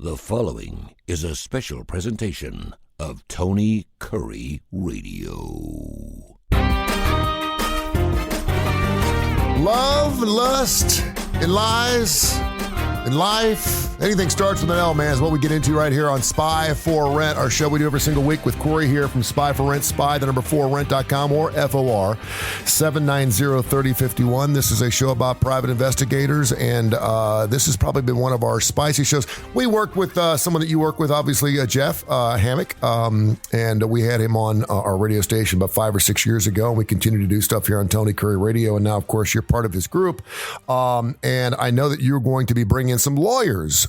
The following is a special presentation of Tony Kurre Radio. Love, lust, and lies, and life. Anything starts with an L, man, is what we get into right here on Spy for Rent, our show we do every single week with Kurre here from Spy for Rent, spy, the number 4rent.com or FOR 790-3051. This is a show about private investigators, and this has probably been one of our spicy shows. We worked with someone that you work with, obviously, Jeff Hammock, and we had him on our radio station about 5 or 6 years ago, and we continue to do stuff here on Tony Kurre Radio, and now, of course, you're part of his group, and I know that you're going to be bringing some lawyers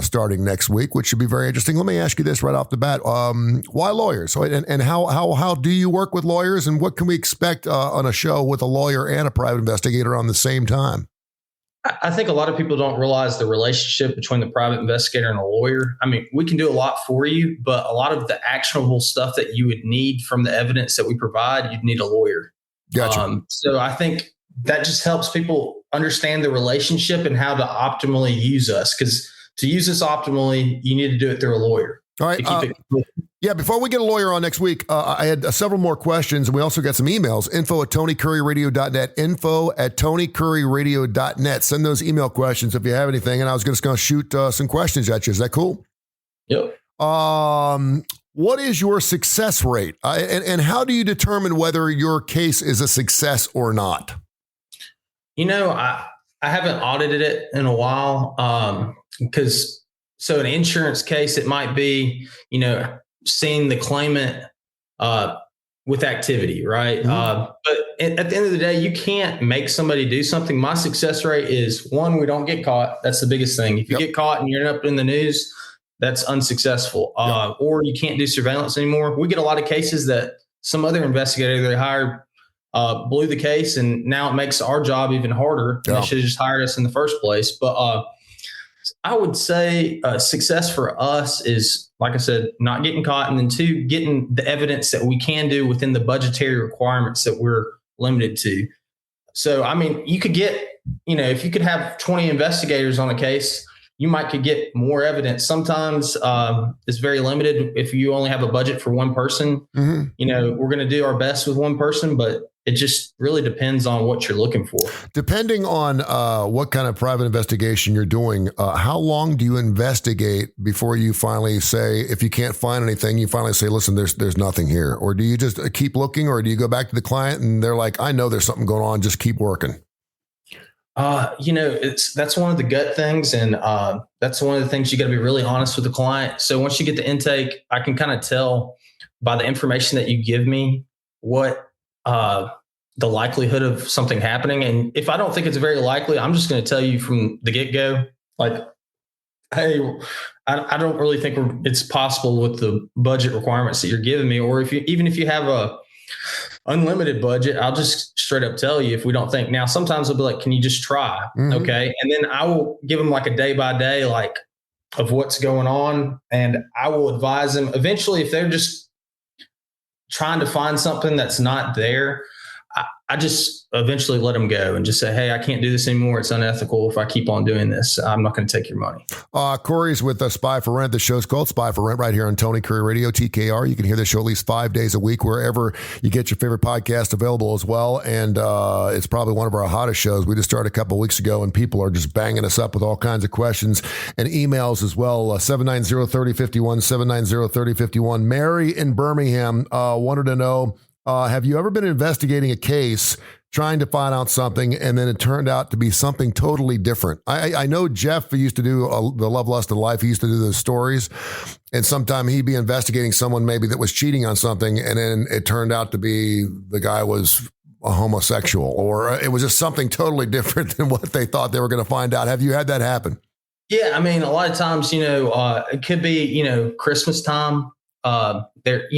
starting next week, which should be very interesting. Let me ask you this right off the bat. Why lawyers? And how do you work with lawyers, and what can we expect on a show with a lawyer and a private investigator on the same time? I think a lot of people don't realize the relationship between the private investigator and a lawyer. I mean, we can do a lot for you, but a lot of the actionable stuff that you would need from the evidence that we provide, you'd need a lawyer. Gotcha. So I think that just helps people understand the relationship and how to optimally use us. Because to use us optimally, you need to do it through a lawyer. All right. Before we get a lawyer on next week, I had several more questions, and we also got some emails. info@tonykurreradio.net, info@tonykurreradio.net. Send those email questions if you have anything, and I was just going to shoot some questions at you. Is that cool? Yep. What is your success rate? And how do you determine whether your case is a success or not? You know, I haven't audited it in a while because so an insurance case, it might be, seeing the claimant with activity, right? Mm-hmm. But at the end of the day, you can't make somebody do something. My success rate is, one, we don't get caught. That's the biggest thing. If you get caught and you're up in the news, that's unsuccessful. Or you can't do surveillance anymore. We get a lot of cases that some other investigator they hired blew the case, and now it makes our job even harder. They should have just hired us in the first place. But I would say success for us is, like I said, not getting caught, and then two, getting the evidence that we can do within the budgetary requirements that we're limited to. So, I mean, you could get, if you could have 20 investigators on a case, you could get more evidence. Sometimes it's very limited. If you only have a budget for one person, we're going to do our best with one person, but it just really depends on what you're looking for. Depending on what kind of private investigation you're doing, how long do you investigate before you finally say, if you can't find anything, you finally say, listen, there's nothing here? Or do you just keep looking, or do you go back to the client and they're like, I know there's something going on, just keep working? That's one of the gut things. And that's one of the things you got to be really honest with the client. So once you get the intake, I can kind of tell by the information that you give me what the likelihood of something happening. And if I don't think it's very likely, I'm just going to tell you from the get-go, like, hey, I don't really think it's possible with the budget requirements that you're giving me. Or even if you have a unlimited budget, I'll just straight up tell you if we don't think. Now, sometimes I'll be like, can you just try? Mm-hmm. Okay. And then I will give them like a day by day, like, of what's going on. And I will advise them eventually, if they're just trying to find something that's not there, I just eventually let them go and just say, hey, I can't do this anymore. It's unethical. If I keep on doing this, I'm not going to take your money. Kurre's with Spy for Rent. The show's called Spy for Rent right here on Tony Kurre Radio, TKR. You can hear the show at least 5 days a week, wherever you get your favorite podcast available as well. And it's probably one of our hottest shows. We just started a couple of weeks ago, and people are just banging us up with all kinds of questions and emails as well. 790-3051, 790-3051. Mary in Birmingham wanted to know, have you ever been investigating a case, trying to find out something, and then it turned out to be something totally different? I know Jeff used to do the Love, Lust, and Life. He used to do those stories, and sometime he'd be investigating someone maybe that was cheating on something, and then it turned out to be the guy was a homosexual, or it was just something totally different than what they thought they were going to find out. Have you had that happen? Yeah, I mean, a lot of times, it could be, Christmas time. They're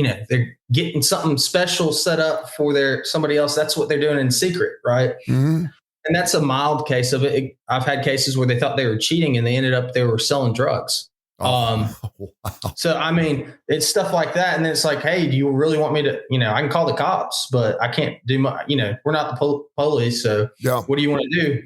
getting something special set up for somebody else. That's what they're doing in secret, right? Mm-hmm. And that's a mild case of it. I've had cases where they thought they were cheating and they were selling drugs. Wow. So, I mean, it's stuff like that. And then it's like, hey, do you really want me to, I can call the cops, but I can't do my, we're not the police. So Yeah. what do you want to do?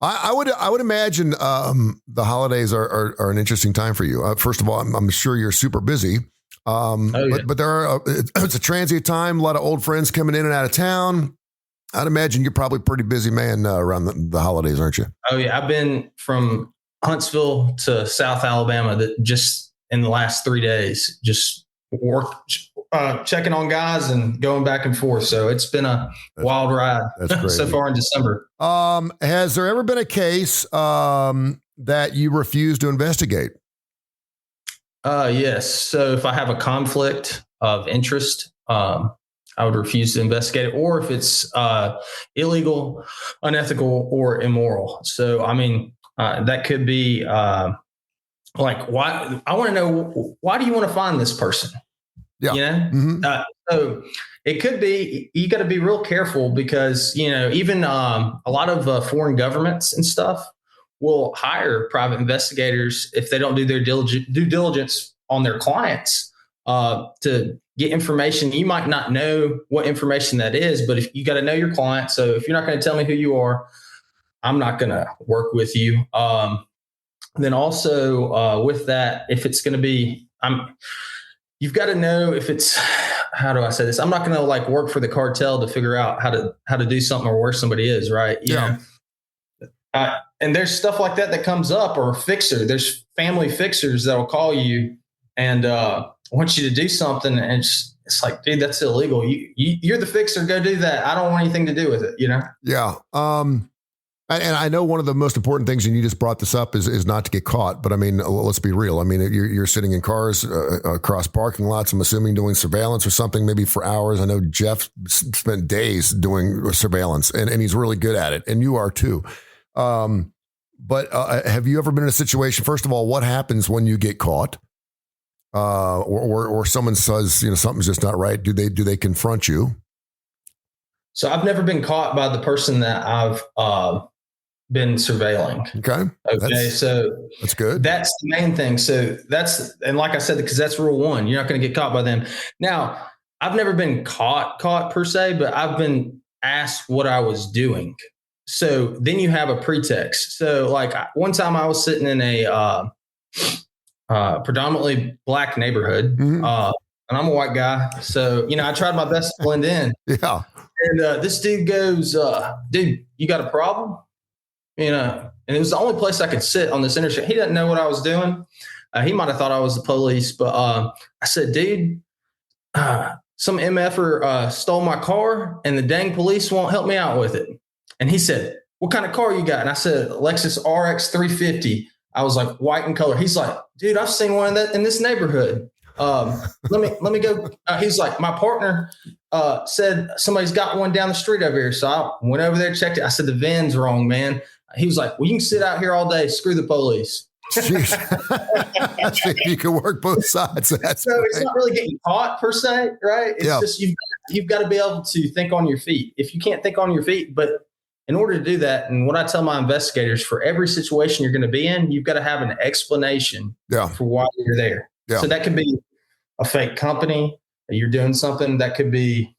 I would imagine the holidays are an interesting time for you. First of all, I'm sure you're super busy. But there are it's a transient time. A lot of old friends coming in and out of town. I'd imagine you're probably a pretty busy man around the holidays, aren't you? Oh yeah, I've been from Huntsville to South Alabama just in the last 3 days, just checking on guys and going back and forth. So it's been a wild ride so far in December. Has there ever been a case that you refuse to investigate? Yes. So if I have a conflict of interest, I would refuse to investigate it, or if it's illegal, unethical, or immoral. So, I mean, that could be like, why? I want to know, why do you want to find this person? Yeah. So it could be, you got to be real careful because, even a lot of foreign governments and stuff will hire private investigators if they don't do their due diligence on their clients to get information. You might not know what information that is, but if you got to know your client. So if you're not going to tell me who you are, I'm not going to work with you. Then also with that, if it's going to be, you've got to know if it's, how do I say this? I'm not going to like work for the cartel to figure out how to do something or where somebody is, right? And there's stuff like that comes up, or a fixer. There's family fixers that will call you and want you to do something, and it's like, dude, that's illegal. You're the fixer. Go do that. I don't want anything to do with it. Yeah. And I know one of the most important things, and you just brought this up, is not to get caught. But I mean, let's be real. I mean, you're sitting in cars across parking lots, I'm assuming, doing surveillance or something, maybe for hours. I know Jeff spent days doing surveillance, and he's really good at it, and you are too. But have you ever been in a situation? First of all, what happens when you get caught, or someone says something's just not right? Do they confront you? So I've never been caught by the person that I've been surveilling. Okay. So that's good. That's the main thing. So and like I said, because that's rule one, you're not going to get caught by them. Now, I've never been caught per se, but I've been asked what I was doing. So then you have a pretext. So like one time I was sitting in a predominantly black neighborhood, and I'm a white guy. So, I tried my best to blend in. Yeah. And this dude goes, dude, you got a problem? And it was the only place I could sit on this intersection. He didn't know what I was doing. He might have thought I was the police, but I said, dude, some MFer stole my car and the dang police won't help me out with it. And he said, what kind of car you got? And I said, Lexus RX 350. I was like, white in color. He's like, dude, I've seen one in this neighborhood. Let me go. He's like, my partner said somebody's got one down the street over here. So I went over there, checked it. I said, the VIN's wrong, man. He was like, well, you can sit out here all day. Screw the police. You can work both sides. So it's not really getting caught per se, right? It's just you've got to be able to think on your feet. If you can't think on your feet, but in order to do that, and what I tell my investigators, for every situation you're going to be in, you've got to have an explanation for why you're there. Yeah. So that could be a fake company. You're doing something. That could be,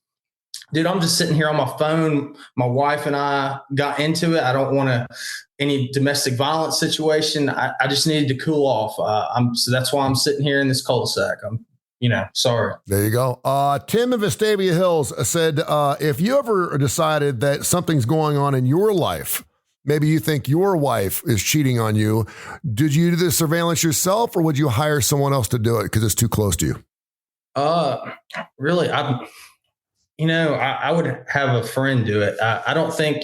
dude, I'm just sitting here on my phone. My wife and I got into it. I don't want any domestic violence situation. I just needed to cool off. So that's why I'm sitting here in this cul-de-sac. I'm, sorry. There you go. Tim in Vestavia Hills said, if you ever decided that something's going on in your life, maybe you think your wife is cheating on you, did you do the surveillance yourself, or would you hire someone else to do it because it's too close to you? Really, I would have a friend do it. I don't think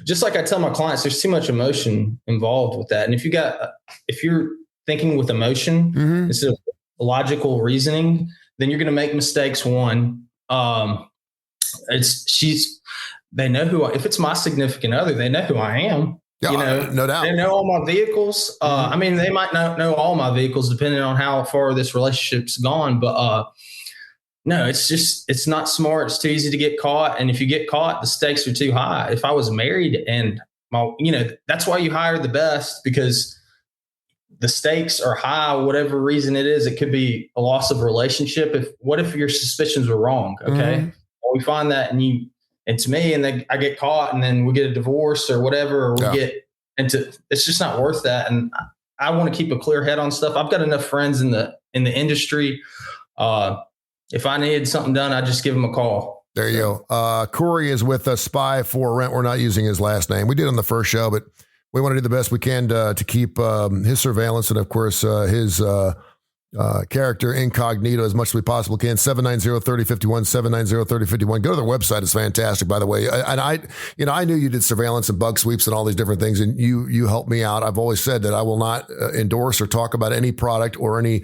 just like I tell my clients, there's too much emotion involved with that. And if you're thinking with emotion instead of logical reasoning, then you're going to make mistakes. One, they know if it's my significant other, they know who I am. Yeah, no doubt. They know all my vehicles. I mean, they might not know all my vehicles depending on how far this relationship's gone, but no, it's not smart. It's too easy to get caught. And if you get caught, the stakes are too high. If I was married and that's why you hire the best, because the stakes are high, whatever reason it is, it could be a loss of relationship. What if your suspicions were wrong? Okay. We find that and to me, and then I get caught and then we get a divorce or whatever, or we get into, it's just not worth that. And I want to keep a clear head on stuff. I've got enough friends in the industry. If I needed something done, I just give them a call. There you go. Kurre is with us, Spy for Rent. We're not using his last name. We did on the first show, but we want to do the best we can to keep his surveillance and, of course, his character incognito as much as we possibly can. 790-3051, 790-3051. Go to their website. It's fantastic, by the way. And I knew you did surveillance and bug sweeps and all these different things, and you helped me out. I've always said that I will not endorse or talk about any product or any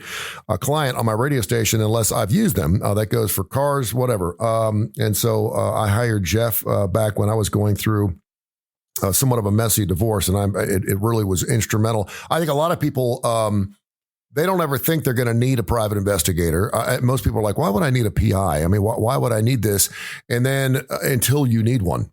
client on my radio station unless I've used them. That goes for cars, whatever. And so I hired Jeff back when I was going through somewhat of a messy divorce, and it really was instrumental. I think a lot of people, they don't ever think they're going to need a private investigator. Most people are like, why would I need a PI? I mean, why would I need this? And then until you need one.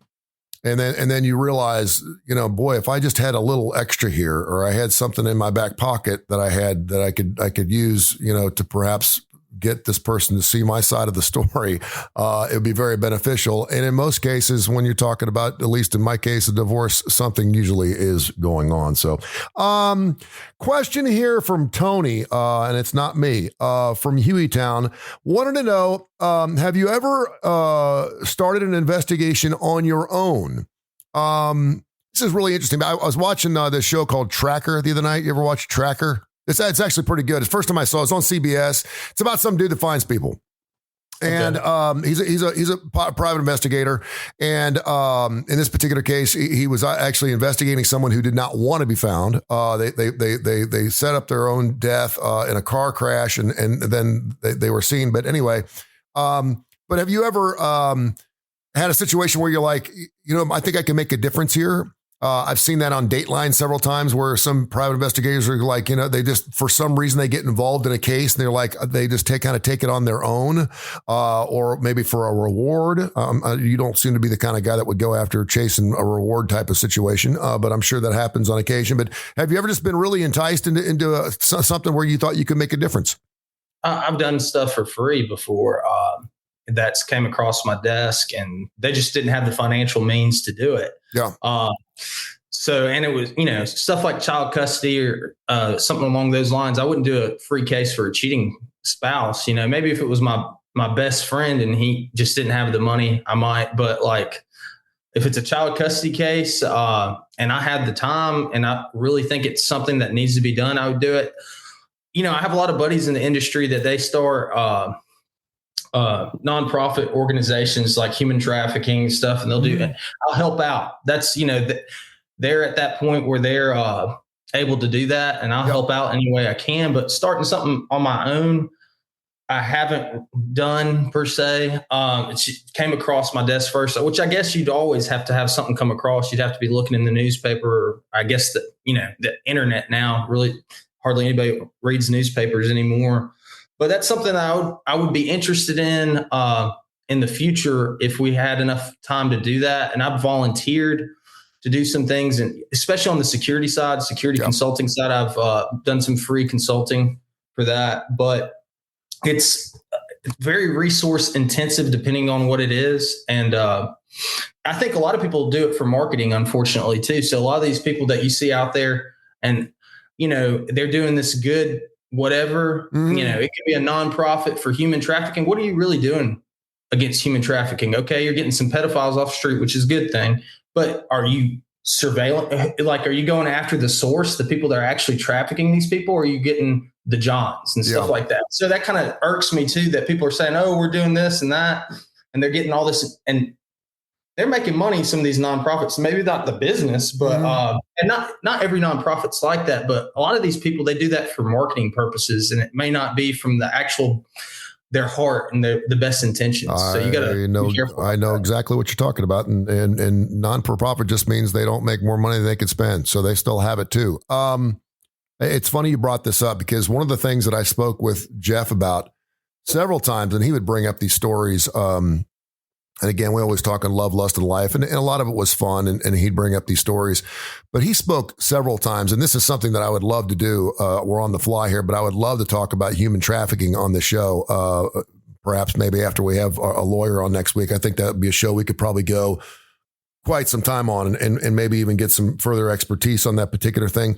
And then you realize, boy, if I just had a little extra here, or I had something in my back pocket that I could use, to perhaps get this person to see my side of the story, it would be very beneficial. And in most cases, when you're talking about, at least in my case, a divorce, something usually is going on. So, question here from Tony, and it's not me, from Hueytown, wanted to know, have you ever started an investigation on your own? This is really interesting. I was watching this show called Tracker the other night. You ever watch Tracker? It's actually pretty good. It's the first time I saw it. It's on CBS. It's about some dude that finds people. And he's a private investigator. And in this particular case, he was actually investigating someone who did not want to be found. They set up their own death in a car crash, and then they were seen. But anyway, but have you ever had a situation where you're like, I think I can make a difference here? I've seen that on Dateline several times where some private investigators are like, they just, for some reason, they get involved in a case and they're like, they just take it on their own, or maybe for a reward. You don't seem to be the kind of guy that would go after chasing a reward type of situation, but I'm sure that happens on occasion. But have you ever just been really enticed into something where you thought you could make a difference? I've done stuff for free before. That's came across my desk, and they just didn't have the financial means to do it. Yeah. So, and it was, stuff like child custody or something along those lines. I wouldn't do a free case for a cheating spouse. Maybe if it was my best friend and he just didn't have the money, I might. But like, if it's a child custody case and I had the time and I really think it's something that needs to be done, I would do it. I have a lot of buddies in the industry that they start nonprofit organizations like human trafficking stuff, and they'll do it. I'll help out. That's, they're at that point where they're able to do that, and I'll help out any way I can. But starting something on my own, I haven't done per se. It came across my desk first, which I guess you'd always have to have something come across. You'd have to be looking in the newspaper, or I guess the internet now. Really, hardly anybody reads newspapers anymore. But that's something I would be interested in the future if we had enough time to do that. And I've volunteered to do some things, and especially on the security side, consulting side, I've done some free consulting for that. But it's very resource intensive depending on what it is. And I think a lot of people do it for marketing, unfortunately, too. So a lot of these people that you see out there, and, they're doing this good whatever, it could be a nonprofit for human trafficking. What are you really doing against human trafficking? Okay, you're getting some pedophiles off the street, which is a good thing. But are you surveilling? Like, are you going after the source, the people that are actually trafficking these people? Or are you getting the Johns and stuff like that? So that kind of irks me too, that people are saying, oh, we're doing this and that, and they're getting all this, and they're making money, some of these nonprofits, maybe not the business, but and not every nonprofit's like that. But a lot of these people, they do that for marketing purposes, and it may not be from the actual their heart and the best intentions. So you got to be careful. I know exactly what you're talking about, and non-for-profit just means they don't make more money than they can spend, so they still have it too. It's funny you brought this up, because one of the things that I spoke with Jeff about several times, and he would bring up these stories. And again, we always talk on love, lust, and life. And a lot of it was fun. And he'd bring up these stories. But he spoke several times. And this is something that I would love to do. We're on the fly here, but I would love to talk about human trafficking on the show. Perhaps maybe after we have a lawyer on next week. I think that would be a show we could probably go quite some time on and maybe even get some further expertise on that particular thing.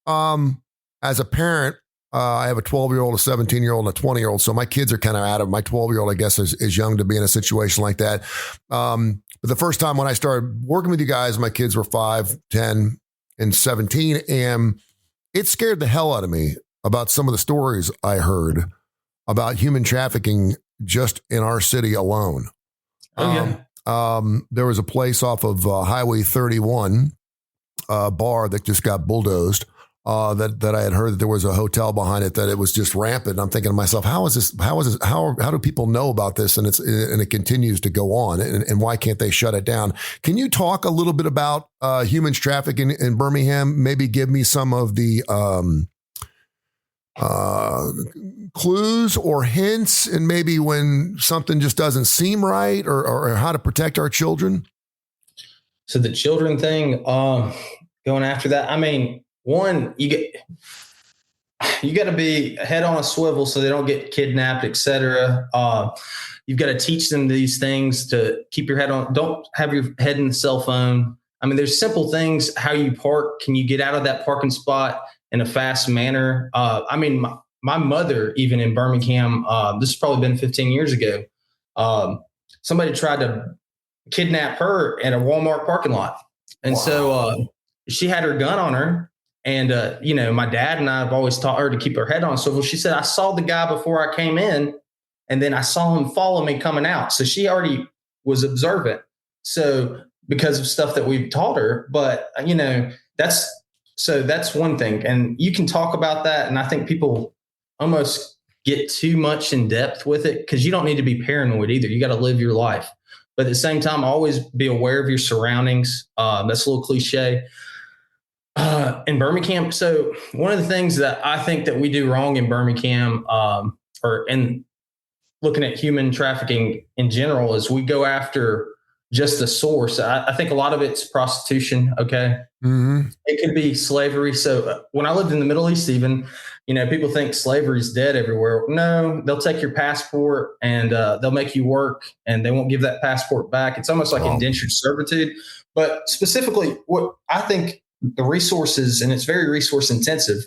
As a parent, I have a 12-year-old, a 17-year-old, and a 20-year-old. So my kids are kind of out of my 12-year-old, I guess, is young to be in a situation like that. But the first time when I started working with you guys, my kids were 5, 10, and 17. And it scared the hell out of me about some of the stories I heard about human trafficking just in our city alone. There was a place off of Highway 31, bar that just got bulldozed. That I had heard that there was a hotel behind it, that it was just rampant. And I'm thinking to myself, how do people know about this? And it continues to go on, and why can't they shut it down? Can you talk a little bit about human trafficking in Birmingham? Maybe give me some of the clues or hints, and maybe when something just doesn't seem right, or how to protect our children. So the children thing, going after that, I mean, one, you got to be head on a swivel so they don't get kidnapped, etc. You've got to teach them these things to keep your head on. Don't have your head in the cell phone. I mean, there's simple things. How you park? Can you get out of that parking spot in a fast manner? I mean, my mother, even in Birmingham, this has probably been 15 years ago. Somebody tried to kidnap her at a Walmart parking lot, and so she had her gun on her. And, my dad and I have always taught her to keep her head on swivel. She said, I saw the guy before I came in, and then I saw him follow me coming out. So she already was observant. So because of stuff that we've taught her, but, that's one thing. And you can talk about that. And I think people almost get too much in depth with it, because you don't need to be paranoid either. You got to live your life. But at the same time, always be aware of your surroundings. That's a little cliche. In Birmingham. So one of the things that I think that we do wrong in Birmingham, or in looking at human trafficking in general, is we go after just the source. I think a lot of it's prostitution. Okay. Mm-hmm. It could be slavery. So when I lived in the Middle East, even, people think slavery is dead everywhere. No, they'll take your passport and they'll make you work, and they won't give that passport back. It's almost like indentured servitude. But specifically, what I think the resources, and it's very resource intensive,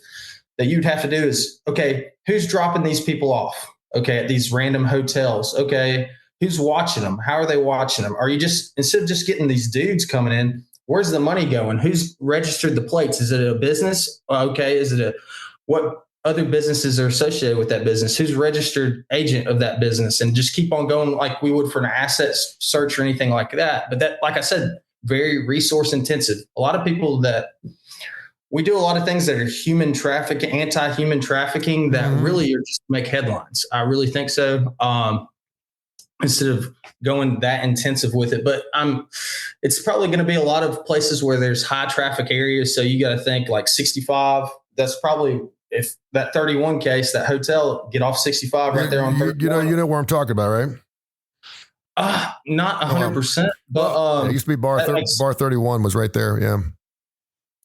that you'd have to do is, okay, who's dropping these people off? Okay, at these random hotels. Okay, who's watching them? How are they watching them? Are you just, instead of just getting these dudes coming in, where's the money going? Who's registered the plates? Is it a business? Okay, is it what other businesses are associated with that business? Who's registered agent of that business? And just keep on going like we would for an asset search or anything like that. But that, like I said, very resource intensive. A lot of people we do a lot of things that are human trafficking, anti-human trafficking, that really are just make headlines. I really think so. Instead of going that intensive with it, but it's probably going to be a lot of places where there's high traffic areas. So you got to think like 65. That's probably, if that 31 case, that hotel, get off 65 right there on 31. You know where I'm talking about, right? Not 100%, but it used to be bar 31 was right there. Yeah.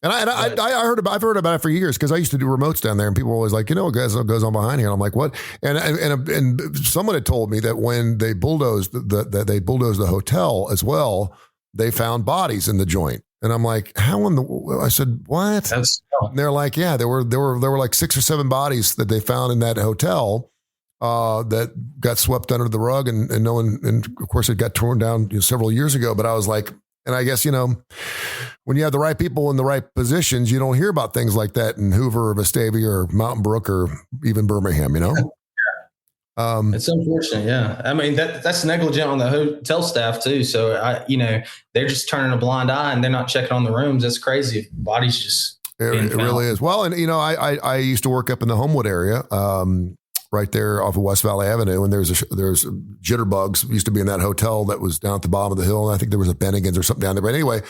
And I've heard about it for years, because I used to do remotes down there, and people were always like, what goes on behind here? And I'm like, what? And someone had told me that when they bulldozed the hotel as well, they found bodies in the joint. And I'm like, how in the? I said, what? And they're like, yeah, there were like 6 or 7 bodies that they found in that hotel. That got swept under the rug, and no one, and of course it got torn down several years ago. But I was like, and I guess, when you have the right people in the right positions, you don't hear about things like that in Hoover or Vestavia or Mountain Brook or even Birmingham, It's unfortunate. Yeah. I mean, that's negligent on the hotel staff too. So they're just turning a blind eye, and they're not checking on the rooms. That's crazy. Bodies just, it really is. Well, and I used to work up in the Homewood area, right there off of West Valley Avenue. And there's Jitterbugs used to be in that hotel that was down at the bottom of the hill. And I think there was a Bennigan's or something down there. But anyway,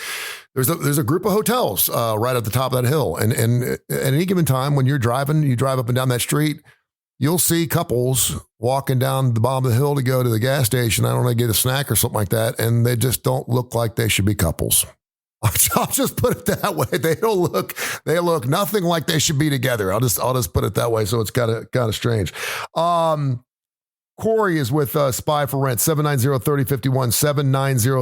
there's a group of hotels right at the top of that hill. And at any given time when you're driving, you drive up and down that street, you'll see couples walking down the bottom of the hill to go to the gas station. I don't know, get a snack or something like that. And they just don't look like they should be couples. I'll just put it that way. They look nothing like they should be together. I'll just put it that way. So it's kind of strange. Corey is with Spy for Rent, 790-3051,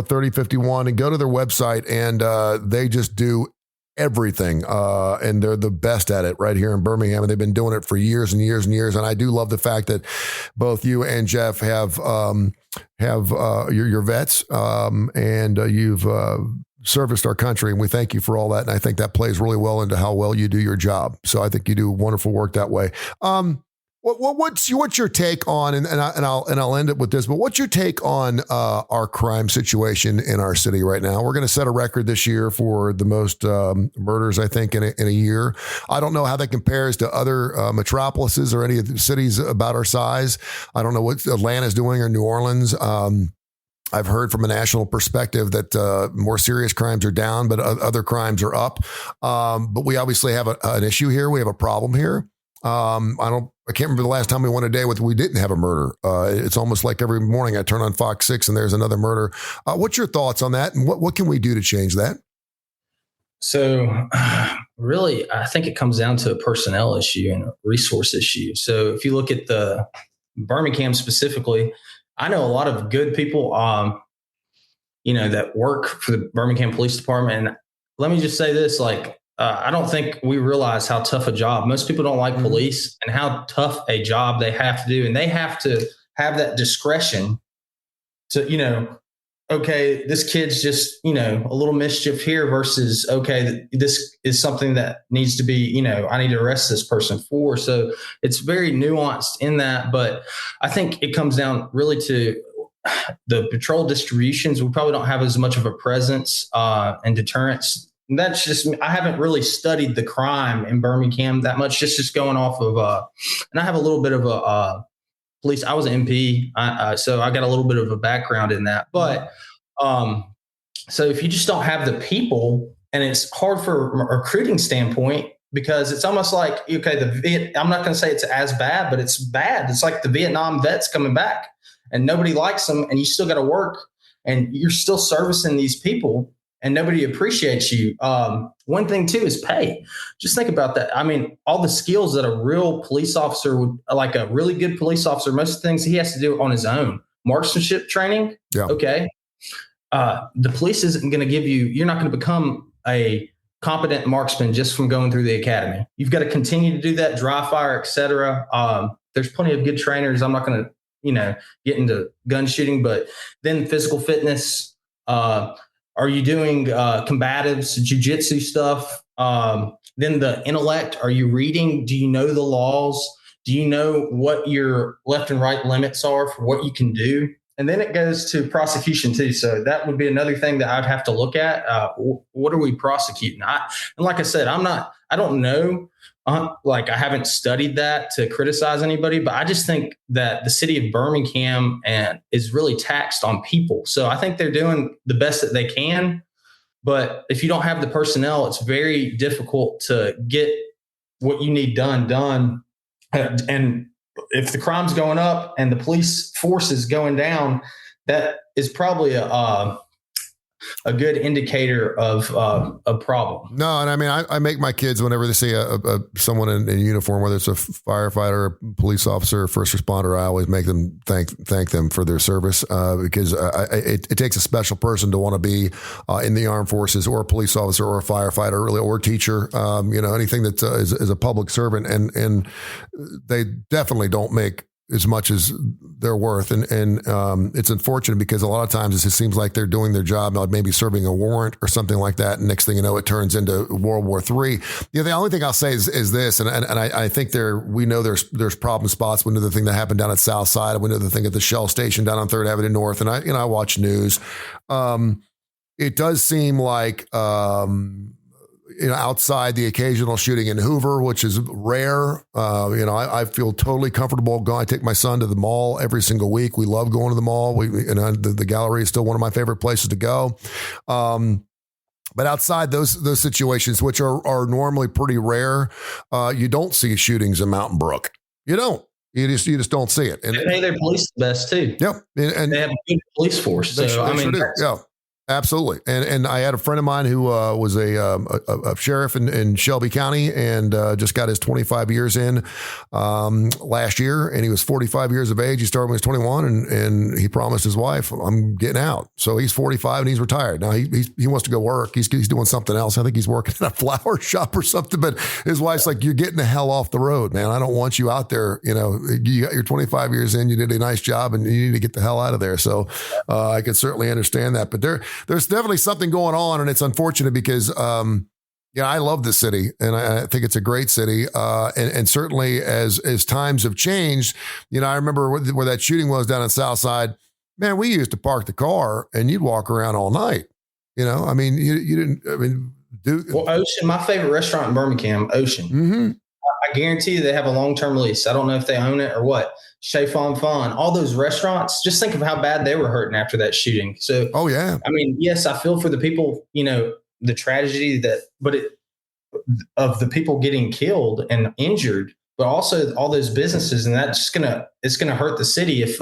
790-3051, and go to their website, and they just do everything, and they're the best at it right here in Birmingham, and they've been doing it for years and years and years. And I do love the fact that both you and Jeff have your vets, and you've serviced our country, and we thank you for all that. And I think that plays really well into how well you do your job. So I think you do wonderful work that way. What's your take on, and I'll end it with this, but what's your take on our crime situation in our city right now? We're going to set a record this year for the most murders, I think, in a year. I don't know how that compares to other metropolises or any of the cities about our size. I don't know what Atlanta's doing or New Orleans. I've heard from a national perspective that more serious crimes are down, but other crimes are up. But we obviously have an issue here. We have a problem here. I can't remember the last time we went a day we didn't have a murder. It's almost like every morning I turn on Fox 6 and there's another murder. What's your thoughts on that? And what can we do to change that? So really, I think it comes down to a personnel issue and a resource issue. So if you look at the Birmingham specifically, I know a lot of good people, that work for the Birmingham Police Department. And let me just say this, I don't think we realize how tough a job. Most people don't like police and how tough a job they have to do. And they have to have that discretion to, okay, this kid's just, a little mischief here versus, okay, this is something that needs to be, I need to arrest this person for. So it's very nuanced in that. But I think it comes down really to the patrol distributions. We probably don't have as much of a presence and deterrence. That's just, I haven't really studied the crime in Birmingham that much, just going off of, and I have a little bit of a police. I was an MP, so I got a little bit of a background in that. But so if you just don't have the people, and it's hard for a recruiting standpoint, because it's almost like, okay, I'm not going to say it's as bad, but it's bad. It's like the Vietnam vets coming back and nobody likes them, and you still got to work and you're still servicing these people. And nobody appreciates you. One thing, too, is pay. Just think about that. I mean, all the skills that a real police officer would, like a really good police officer, most of the things he has to do on his own. Marksmanship training. Yeah. Okay. The police isn't going to give you, you're not going to become a competent marksman just from going through the academy. You've got to continue to do that, dry fire, et cetera. There's plenty of good trainers. I'm not going to, get into gun shooting, but then physical fitness, are you doing combatives, jiu-jitsu stuff? Then the intellect, are you reading? Do you know the laws? Do you know what your left and right limits are for what you can do? And then it goes to prosecution too. So that would be another thing that I'd have to look at. What are we prosecuting? And like I said, I don't know. I haven't studied that to criticize anybody, but I just think that the city of Birmingham is really taxed on people. So I think they're doing the best that they can, but if you don't have the personnel, it's very difficult to get what you need done. And if the crime's going up and the police force is going down, that is probably a good indicator of a problem. No, and I mean, I make my kids, whenever they see someone in uniform, whether it's a firefighter, a police officer, or first responder, I always make them thank them for their service, because it takes a special person to want to be in the armed forces, or a police officer, or a firefighter, really, or a teacher, anything that is a public servant, and they definitely don't make as much as they're worth. And it's unfortunate, because a lot of times it seems like they're doing their job, like maybe serving a warrant or something like that. And next thing you know, it turns into World War III. The only thing I'll say is this, and I think we know there's problem spots. We know the thing that happened down at South Side. We know the thing at the Shell station down on 3rd Avenue North. And I watch news. It does seem like, outside the occasional shooting in Hoover, which is rare. I feel totally comfortable going. I take my son to the mall every single week. We love going to the mall. The gallery is still one of my favorite places to go. But outside those situations, which are normally pretty rare, you don't see shootings in Mountain Brook. You don't. You just don't see it. And they pay their police the best too. Yep. And they have a good police force. So they sure do. Yeah. Absolutely. And I had a friend of mine who was a sheriff in Shelby County and just got his 25 years in last year. And he was 45 years of age. He started when he was 21 and he promised his wife, I'm getting out. So he's 45 and he's retired. Now he wants to go work. He's doing something else. I think he's working at a flower shop or something. But his wife's like, you're getting the hell off the road, man. I don't want you out there. You know, you're 25 years in. You did a nice job and you need to get the hell out of there. So I could certainly understand that. But there's definitely something going on, and it's unfortunate because, I love this city, and I think it's a great city. And certainly as times have changed, I remember where that shooting was down in Southside. Man, we used to park the car, and you'd walk around all night. I mean, you didn't. I mean, well, Ocean, my favorite restaurant in Birmingham, Ocean. Mm-hmm. I guarantee you they have a long-term lease. I don't know if they own it or what. Chez Fun, all those restaurants, just think of how bad they were hurting after that shooting. So, oh yeah. I mean, yes, I feel for the people, the tragedy of the people getting killed and injured, but also all those businesses. And that's it's going to hurt the city if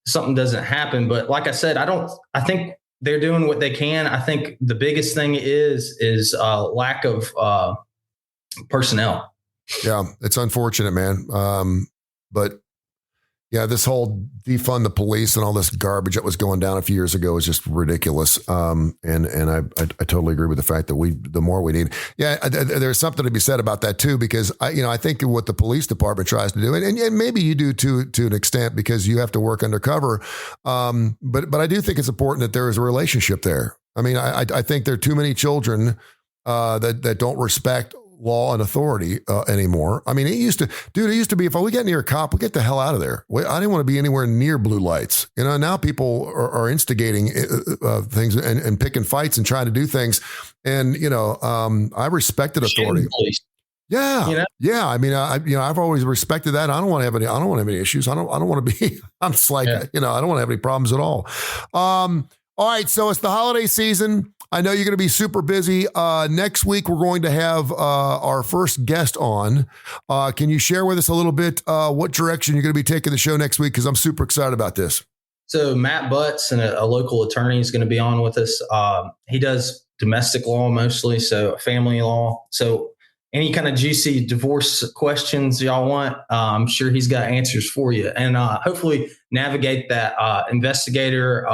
something doesn't happen. But like I said, I think they're doing what they can. I think the biggest thing is lack of personnel. Yeah, it's unfortunate, man. But yeah, this whole defund the police and all this garbage that was going down a few years ago is just ridiculous. And I totally agree with the fact that the more we need. Yeah, there's something to be said about that too, because I think what the police department tries to do, and maybe you do to an extent because you have to work undercover. But I do think it's important that there is a relationship there. I mean, I think there are too many children that don't respect law and authority anymore. I mean, it used to be, if we get near a cop, we get the hell out of there. I didn't want to be anywhere near blue lights. Now people are instigating things and picking fights and trying to do things. And, I respected authority. Yeah. Yeah. I mean, I've always respected that. I don't want to have any issues. I don't want to be, I'm just like, I don't want to have any problems at all. All right. So it's the holiday season. I know you're going to be super busy. Next week, we're going to have our first guest on. Can you share with us a little bit what direction you're going to be taking the show next week? Because I'm super excited about this. So Matt Butts, and a local attorney, is going to be on with us. He does domestic law mostly, so family law. So any kind of juicy divorce questions y'all want, I'm sure he's got answers for you. And hopefully navigate that investigator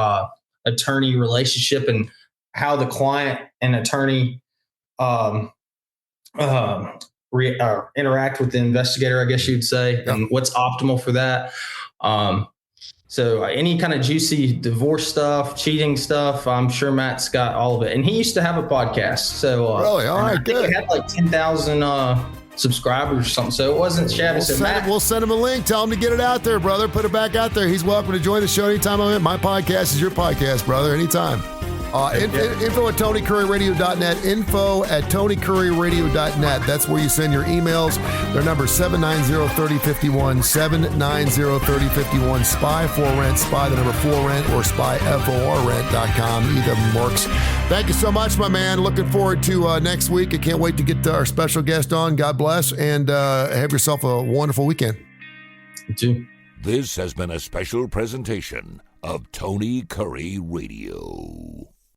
attorney relationship and how the client and attorney interact with the investigator, I guess you'd say, and what's optimal for that. So any kind of juicy divorce stuff, cheating stuff, I'm sure Matt's got all of it. And he used to have a podcast. So really, all right, good. It had like 10,000 subscribers or something. So it wasn't shabby. We'll send him a link. Tell him to get it out there, brother. Put it back out there. He's welcome to join the show anytime I'm in. My podcast is your podcast, brother. Anytime. Info at TonyCurryRadio.net. Info at TonyCurryRadio.net. That's where you send your emails. Their number is 790-3051, 790-3051. Spy for Rent, Spy the number 4 Rent, or SpyForRent.com. Either of them works. Thank you so much, my man. Looking forward to next week. I can't wait to get our special guest on. God bless, and have yourself a wonderful weekend. You too. This has been a special presentation of Tony Curry Radio.